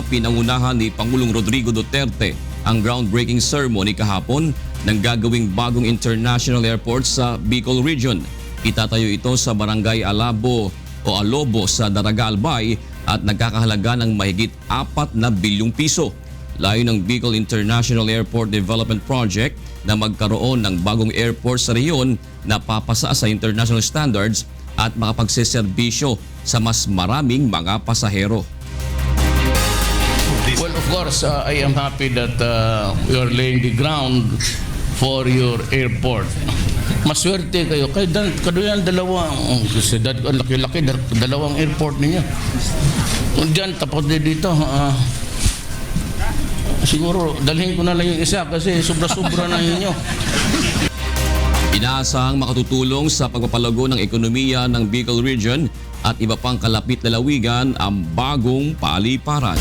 pinangunahan ni Pangulong Rodrigo Duterte ang groundbreaking ceremony kahapon ng gagawing bagong international airport sa Bicol Region. Itatayo ito sa Barangay Alabo o Alobo sa Daraga, Albay at nagkakahalaga ng mahigit 4 na bilyong piso. Layo ng Bicol International Airport Development Project na magkaroon ng bagong airport sa rehiyon na papasa sa international standards at makapagseserbisyo sa mas maraming mga pasahero. Well, of course, I am happy that we are laying the ground for your airport. Maswerte kayo. Kaduyan dalawang, laki-laki, dalawang airport ninyo. Diyan, tapos dito, siguro dalhin ko na lang yung isa kasi sobra-sobra na ninyo. Inaasahang makatutulong sa pagpapalago ng ekonomiya ng Bicol Region at iba pang kalapit lalawigan ang bagong paliparan.